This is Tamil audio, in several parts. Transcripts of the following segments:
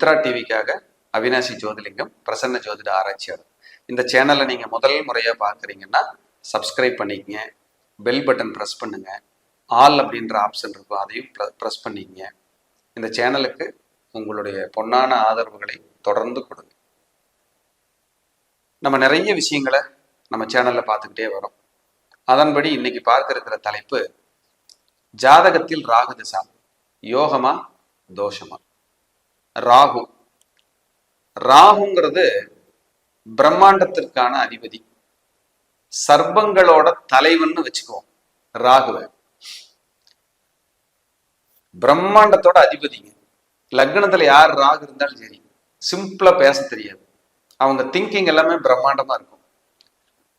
மித்ரா டிவிக்காக அவினாசி ஜோதிலிங்கம், பிரசன்ன ஜோதிட ஆராய்ச்சியாளர். இந்த சேனலை நீங்கள் முதல் முறையாக பார்க்குறீங்கன்னா சப்ஸ்கிரைப் பண்ணிக்கங்க, பெல் பட்டன் ப்ரெஸ் பண்ணுங்க, ஆல் அப்படின்ற ஆப்ஷன் இருக்கும் அதையும் ப்ரெஸ் பண்ணிக்கங்க. இந்த சேனலுக்கு உங்களுடைய பொன்னான ஆதரவுகளை தொடர்ந்து கொடுங்க. நம்ம நிறைய விஷயங்களை நம்ம சேனலில் பார்த்துக்கிட்டே வரோம். அதன்படி இன்னைக்கு பார்க்க இருக்கிற தலைப்பு, ஜாதகத்தில் ராகு திசா யோகமா தோஷமா? ராகுங்கிறது பிரம்மாண்டத்திற்கான அதிபதி, சர்ப்பங்களோட தலைவன்னு வச்சுக்குவோம். ராகுவ பிரம்மாண்டத்தோட அதிபதிங்க. லக்னத்துல யார் ராகு இருந்தாலும் சரி, சிம்பிளா பேச தெரியாது. அவங்க திங்கிங் எல்லாமே பிரம்மாண்டமா இருக்கும்.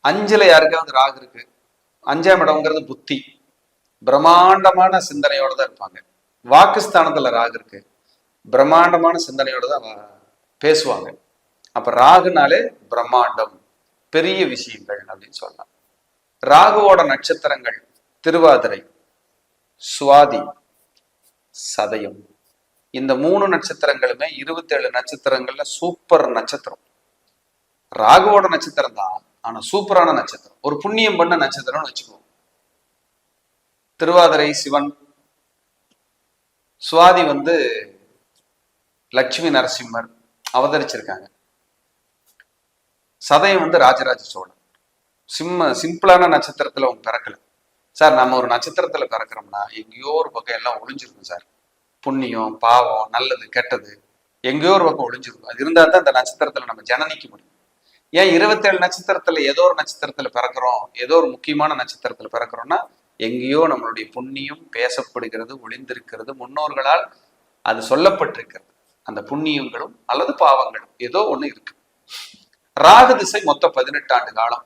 5ல யாருக்காவது ராகு இருக்கு, 5ஆம் இடம்ங்கிறது புத்தி, பிரம்மாண்டமான சிந்தனையோட தான் இருப்பாங்க. வாக்குஸ்தானத்துல ராகு இருக்கு, பிரம்மாண்டமான சிந்தனையோட தான் பேசுவாங்க. அப்ப ராகுனாலே பிரம்மாண்டம், பெரிய விஷயங்கள் அப்படின்னு சொல்லலாம். ராகுவோட நட்சத்திரங்கள் திருவாதிரை, சுவாதி, சதயம். இந்த 3 நட்சத்திரங்களுமே 27 நட்சத்திரங்கள்ல சூப்பர் நட்சத்திரம். ராகுவோட நட்சத்திரம் தான், ஆனா சூப்பரான நட்சத்திரம், ஒரு புண்ணியம் பண்ண நட்சத்திரம்னு வச்சுக்குவோம். திருவாதிரை சிவன், சுவாதி லட்சுமி நரசிம்மர் அவதரிச்சிருக்காங்க. சதயம் ராஜராஜ சோழன். சிம்பிளான நட்சத்திரத்துல அவங்க பிறக்கல சார். நம்ம ஒரு நட்சத்திரத்துல பிறக்கிறோம்னா எங்கேயோ ஒரு பக்கம் எல்லாம் ஒளிஞ்சிருக்கும் சார். புண்ணியம், பாவம், நல்லது, கெட்டது எங்கேயோ ஒரு பக்கம் ஒளிஞ்சிருக்கும். அது இருந்தா தான் இந்த நட்சத்திரத்துல நம்ம ஜனனிக்க முடியும். ஏன் 27 நட்சத்திரத்துல ஏதோ ஒரு நட்சத்திரத்துல பிறக்கிறோம், ஏதோ ஒரு முக்கியமான நட்சத்திரத்துல பிறக்கிறோம்னா எங்கேயோ நம்மளுடைய புண்ணியம் பேசப்படுகிறது, ஒளிந்திருக்கிறது, முன்னோர்களால் அது சொல்லப்பட்டிருக்கிறது. அந்த புண்ணியங்களும் அல்லது பாவங்களும் ஏதோ ஒண்ணு இருக்கு. ராகு திசை மொத்தம் 18 ஆண்டு காலம்.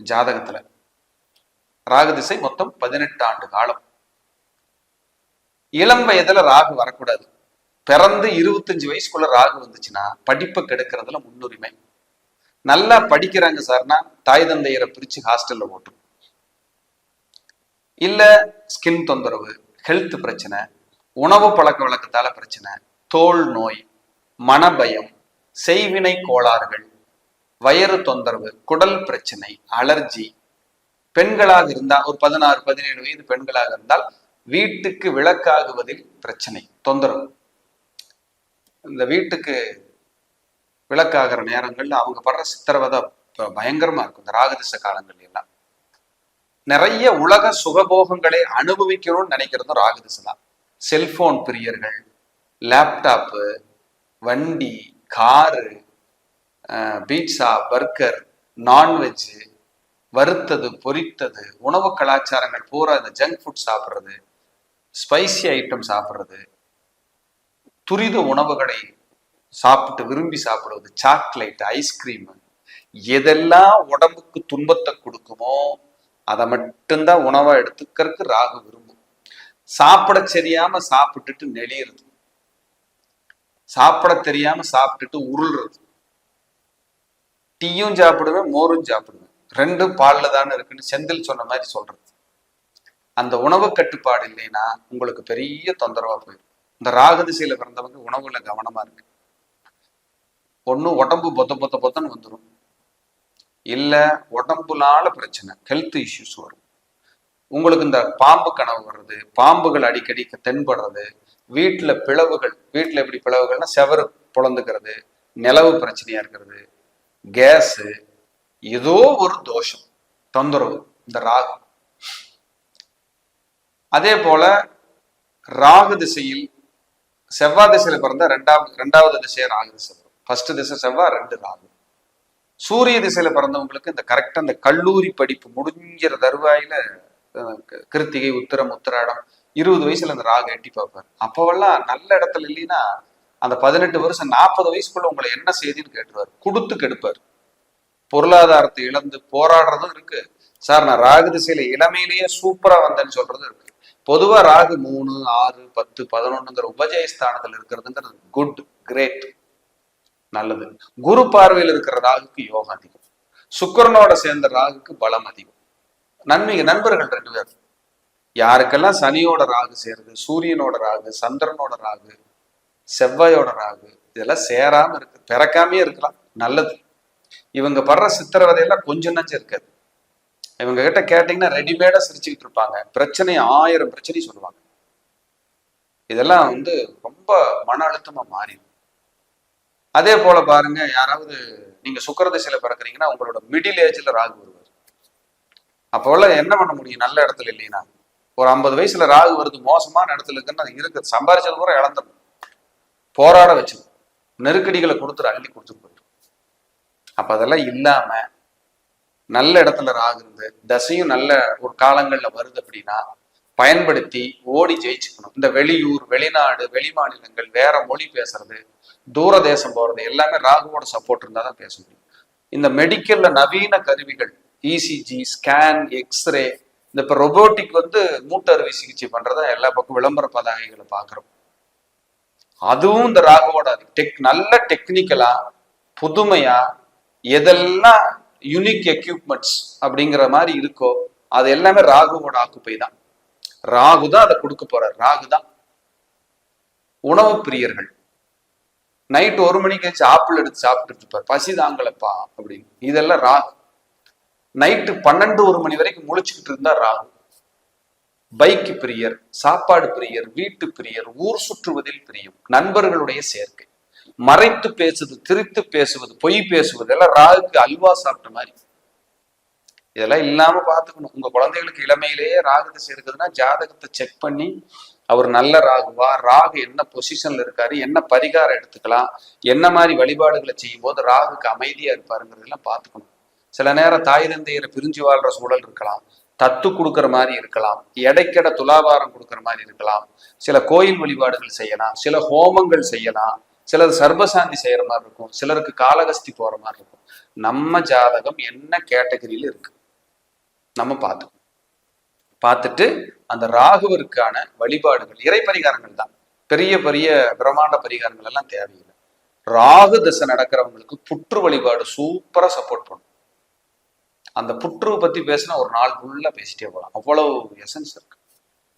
ஜாதகத்துல ராகு திசை மொத்தம் 18 ஆண்டு காலம். இளம் வயதுல ராகு வரக்கூடாது. பிறந்து 25 வயசுக்குள்ள ராகு வந்துச்சுன்னா படிப்பை கெடுக்கிறதுல முன்னுரிமை. நல்லா படிக்கிறாங்க சார்னா தாய் தந்தையரை பிரிச்சு ஹாஸ்டல்ல போட்டு, இல்ல ஸ்கின் தொந்தரவு, ஹெல்த் பிரச்சனை, உணவு பழக்க வழக்கத்தால பிரச்சனை, தோல் நோய், மனபயம், செய்வினை கோளாறுகள், வயிறு தொந்தரவு, குடல் பிரச்சனை, அலர்ஜி. பெண்களாக இருந்தா ஒரு 16-17 வயது பெண்களாக இருந்தால் வீட்டுக்கு விளக்காகுவதில் பிரச்சனை, தொந்தரவு. இந்த வீட்டுக்கு விளக்காகிற நேரங்கள்ல அவங்க படுற சித்திரவதை பயங்கரமா இருக்கும். இந்த ராகதிச காலங்கள் எல்லாம் நிறைய உலக சுகபோகங்களை அனுபவிக்கணும்னு நினைக்கிறதும் ராகதிசை தான். செல்போன் பிரியர்கள், லேப்டாப்பு, வண்டி, காரு, பீட்சா, பர்கர், நான்வெஜ், வறுத்தது, பொரித்தது, உணவு கலாச்சாரங்கள் பூரா இந்த ஜங்க் ஃபுட் சாப்பிட்றது, ஸ்பைசி ஐட்டம் சாப்பிட்றது, துரித உணவுகளை சாப்பிட்டு விரும்பி சாப்பிடுவது, சாக்லேட், ஐஸ்கிரீம், எதெல்லாம் உடம்புக்கு துன்பத்தை கொடுக்குமோ அதை மட்டும்தான் உணவா எடுத்துக்கிறதுக்கு ராகு விரும்பும். சாப்பிட தெரியாம சாப்பிட்டுட்டு நெளியறது, சாப்பிட தெரியாம சாப்பிட்டுட்டு உருள்றது. டீயும் சாப்பிடுவேன், மோரும் சாப்பிடுவேன், 2 பால்ல தானே இருக்குன்னு செந்தில் சொன்ன மாதிரி சொல்றது. அந்த உணவு கட்டுப்பாடு இல்லைன்னா உங்களுக்கு பெரிய தொந்தரவா போயிடும். இந்த ராகு திசையில பிறந்தவங்க உணவுல கவனமா இருக்கு. ஒண்ணு உடம்பு பொத்தன்னு வந்துடும், இல்ல உடம்புனால பிரச்சனை, ஹெல்த் இஷ்யூஸ் வரும். உங்களுக்கு இந்த பாம்பு கனவு வர்றது, பாம்புகள் அடிக்கடி தென்படுறது, வீட்டுல பிளவுகள், வீட்டுல எப்படி பிளவுகள்னா செவரு புலந்துக்கிறது, நிலவு பிரச்சனையா இருக்கிறது, கேஸ், ஏதோ ஒரு தோஷம், தொந்தரவு இந்த ராகு. அதே போல ராகு திசையில் செவ்வாய் திசையில பிறந்த ரெண்டாவது திசையை ராகு திசை வரும். ஃபர்ஸ்ட் திசை செவ்வாய், 2 ராகு. சூரிய திசையில பிறந்தவங்களுக்கு இந்த கரெக்டா இந்த கல்லூரி படிப்பு முடிஞ்சிற தருவாயில கிருத்திகை, உத்திரம், உத்திராடம் 20 வயசுல இந்த ராகு எட்டி பார்ப்பார். அப்பவெல்லாம் நல்ல இடத்துல இல்லைன்னா அந்த 18 வருஷம் 40 வயசுக்குள்ள உங்களை என்ன செய்தின்னு கேட்டுருவார், கொடுத்து கெடுப்பார். பொருளாதாரத்தை இழந்து போராடுறதும் இருக்கு சார். நான் ராகு திசையில இளமையிலேயே சூப்பரா வந்தேன்னு சொல்றதும் இருக்கு. பொதுவா ராகு 3, 6, 10, 11ங்கிற உபஜயஸ்தானத்துல இருக்கிறதுங்கிறது குட், கிரேட், நல்லது. குரு பார்வையில் இருக்கிற ராகுக்கு யோகம் அதிகம், சுக்கிரனோட சேர்ந்த ராகுக்கு பலம் அதிகம். நண்பர்கள் 2 பேர். யாருக்கெல்லாம் சனியோட ராகு சேருது, சூரியனோட ராகு, சந்திரனோட ராகு, செவ்வாயோட ராகு, இதெல்லாம் சேராம இருக்கு, பிறக்காமே இருக்கலாம், நல்லது. இவங்க படுற சித்திரவதையெல்லாம் கொஞ்சம் நஞ்சம் இருக்காது. இவங்க கிட்ட கேட்டீங்கன்னா ரெடிமேடா சிரிச்சுக்கிட்டு இருப்பாங்க, பிரச்சனை 1000 பிரச்சனை சொல்லுவாங்க. இதெல்லாம் ரொம்ப மன அழுத்தமா மாறிடும். அதே போல பாருங்க, யாராவது நீங்க சுக்கிர திசையில பிறக்குறீங்கன்னா உங்களோட மிடில் ஏஜ்ல ராகு வருவார். அப்போல்லாம் என்ன பண்ண முடியும்? நல்ல இடத்துல இல்லைன்னா ஒரு 50 வயசுல ராகு வருது, மோசமான இடத்துல இருக்குன்னு இருக்குது, சம்பாரிச்சது கூட இழந்துடும், போராட வச்சிடும், நெருக்கடிகளை கொடுத்துரு, அள்ளி கொடுத்துட்டு போயிடும். அப்ப அதெல்லாம் இல்லாம நல்ல இடத்துல ராகு இருந்து தசையும் நல்ல ஒரு காலங்கள்ல வருது அப்படின்னா பயன்படுத்தி ஓடி ஜெயிச்சுக்கணும். இந்த வெளியூர், வெளிநாடு, வெளி மாநிலங்கள், வேற மொழி பேசுறது, தூர தேசம் போறது எல்லாமே ராகுவோட சப்போர்ட் இருந்தா தான் பேச முடியும். இந்த மெடிக்கல்ல நவீன கருவிகள், இசிஜி, ஸ்கேன், எக்ஸ்ரே, இந்த இப்ப ரொபோட்டிக் மூட்டு அறுவை சிகிச்சை பண்றதா எல்லா பக்கம் விளம்பர பதாகைகளை பாக்குறோம். அதுவும் இந்த ராகுவோட நல்ல டெக்னிக்கலா புதுமையா எதெல்லாம் யூனிக் எக்யூப்மெண்ட்ஸ் அப்படிங்கிற மாதிரி இருக்கோ அது எல்லாமே ராகுவோட ஆக்குப்பை தான். ராகு தான் அதை கொடுக்க போறார். ராகு தான். உணவு பிரியர்கள் நைட் 1 மணிக்கு வச்சு ஆப்பிள் எடுத்து சாப்பிட்டு இருப்பார், பசி தாங்கலப்பா அப்படின்னு. இதெல்லாம் ராகு. நைட்டு 12-1 மணி வரைக்கும் முழிச்சுக்கிட்டு இருந்தா ராகு. பைக்கு பிரியர், சாப்பாடு பிரியர், வீட்டு பிரியர், ஊர் சுற்றுவதில் பிரியம், நண்பர்களுடைய சேர்க்கை, மறைத்து பேசுவது, திரித்து பேசுவது, பொய் பேசுவது எல்லாம் ராகுக்கு அல்வா சாப்பிட்ட மாதிரி. இதெல்லாம் இல்லாம பாத்துக்கணும். உங்க குழந்தைகளுக்கு இளமையிலேயே ராகு திசை இருக்குதுன்னா ஜாதகத்தை செக் பண்ணி அவர் நல்ல ராகுவா, ராகு என்ன பொசிஷன்ல இருக்காரு, என்ன பரிகாரம் எடுத்துக்கலாம், என்ன மாதிரி வழிபாடுகளை செய்யும் போது ராகுக்கு அமைதியா இருப்பாருங்கிறதெல்லாம் பாத்துக்கணும். சில நேரம் தாய் தந்தையரை பிரிஞ்சு வாழ்ற சூழல் இருக்கலாம், தத்து கொடுக்குற மாதிரி இருக்கலாம், எடைக்கெட துலாபாரம் கொடுக்குற மாதிரி இருக்கலாம், சில கோயில் வழிபாடுகள் செய்யலாம், சில ஹோமங்கள் செய்யலாம், சிலர் சர்வசாந்தி செய்யற மாதிரி இருக்கும், சிலருக்கு காலகஸ்தி போற மாதிரி இருக்கும். நம்ம ஜாதகம் என்ன கேட்டகரியில இருக்கு நம்ம பார்த்துட்டு அந்த ராகுவிற்கான வழிபாடுகள், இறை பரிகாரங்கள் தான், பெரிய பெரிய பிரம்மாண்ட பரிகாரங்கள் எல்லாம் தேவையில்லை. ராகு திசை நடக்கிறவங்களுக்கு புற்று வழிபாடு சூப்பரா சப்போர்ட் பண்ணும். அந்த புற்று பத்தி பேசினா ஒரு நாள் ஃபுல்லா பேசிட்டே போகலாம், அவ்வளவு எசன்ஸ் இருக்கு.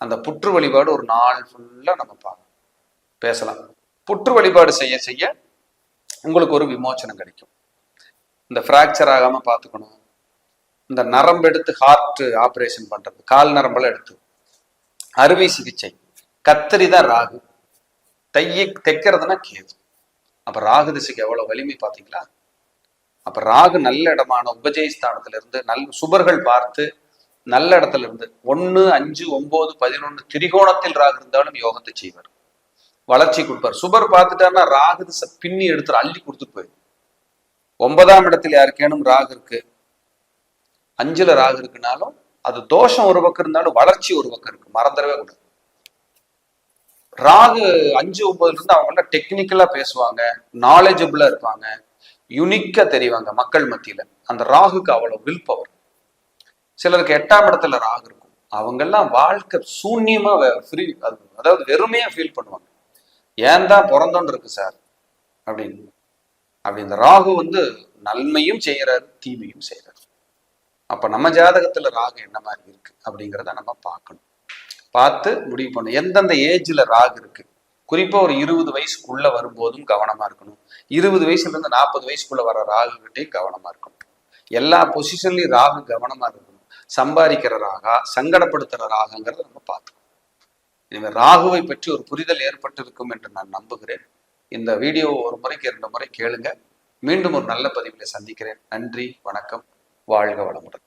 அந்த புற்று வழிபாடு ஒரு நாள் ஃபுல்லா நம்ம பேசலாம். புற்று வழிபாடு செய்ய செய்ய உங்களுக்கு ஒரு விமோச்சனம் கிடைக்கும். இந்த பிராக்சர் ஆகாம பார்த்துக்கணும். இந்த நரம்பு எடுத்து ஹார்ட் ஆப்ரேஷன் பண்றது, கால் நரம்பெல்லாம் எடுத்து அறுவை சிகிச்சை, கத்தரி தான் ராகு, தைக்கிறதுனா கேது. அப்ப ராகு திசைக்கு எவ்வளவு வலிமை பாத்தீங்களா? அப்ப ராகு நல்ல இடமான உபஜயஸ்தானத்துல இருந்து சுபர்கள் பார்த்து நல்ல இடத்துல இருந்து 1, 5, 9, 11 திரிகோணத்தில் ராகு இருந்தாலும் யோகத்தை செய்வார், வளர்ச்சி கொடுப்பார். சுபர் பார்த்துட்டாருன்னா ராகு திசை பின்னி எடுத்து அள்ளி கொடுத்துட்டு போயிடும். 9ஆம் இடத்தில் யாருக்கேனும் ராகு இருக்கு, 5ல ராகு இருக்குனாலும் அது தோஷம் ஒரு பக்கம் இருந்தாலும் வளர்ச்சி ஒரு பக்கம் இருக்கு, மறந்துடவே கூடாது. ராகு 5, 9ல இருந்து அவங்க டெக்னிக்கலா பேசுவாங்க, நாலேஜபிளா இருப்பாங்க, யுனிக்கா தெரிவாங்க மக்கள் மத்தியில. அந்த ராகுக்கு அவ்வளவு வில் பவர். சிலருக்கு 8ஆம் இடத்துல ராகு இருக்கும், அவங்க எல்லாம் வாழ்க்கை சூன்யமா ஃப்ரீ, அதாவது வெறுமையா ஃபீல் பண்ணுவாங்க. ஏன் தான் பிறந்தோன்னு இருக்கு சார் அப்படின்னு. அப்படி இந்த ராகு நன்மையும் செய்யறாரு, தீமையும் செய்யறாரு. அப்ப நம்ம ஜாதகத்துல ராகு என்ன மாதிரி இருக்கு அப்படிங்கிறத நம்ம பார்க்கணும். பார்த்து முடிவு பண்ணணும் எந்தெந்த ஏஜ்ல ராகு இருக்கு. குறிப்பா ஒரு 20 வயசுக்குள்ள வரும்போதும் கவனமா இருக்கணும். 20 வயசுல இருந்து 40 வயசுக்குள்ள வர ராகு கிட்டையும் கவனமா இருக்கணும். எல்லா பொசிஷன்லயும் ராகு கவனமா இருக்கணும். சம்பாதிக்கிற ராகா, சங்கடப்படுத்துற ராகங்கிறத நம்ம பார்த்துக்கணும். இனிமேல் ராகுவை பற்றி ஒரு புரிதல் ஏற்பட்டிருக்கும் என்று நான் நம்புகிறேன். இந்த வீடியோ ஒரு முறைக்கு 2 முறை கேளுங்க. மீண்டும் ஒரு நல்ல பதிவில் சந்திக்கிறேன். நன்றி, வணக்கம், வாழ்க வளமுடன்.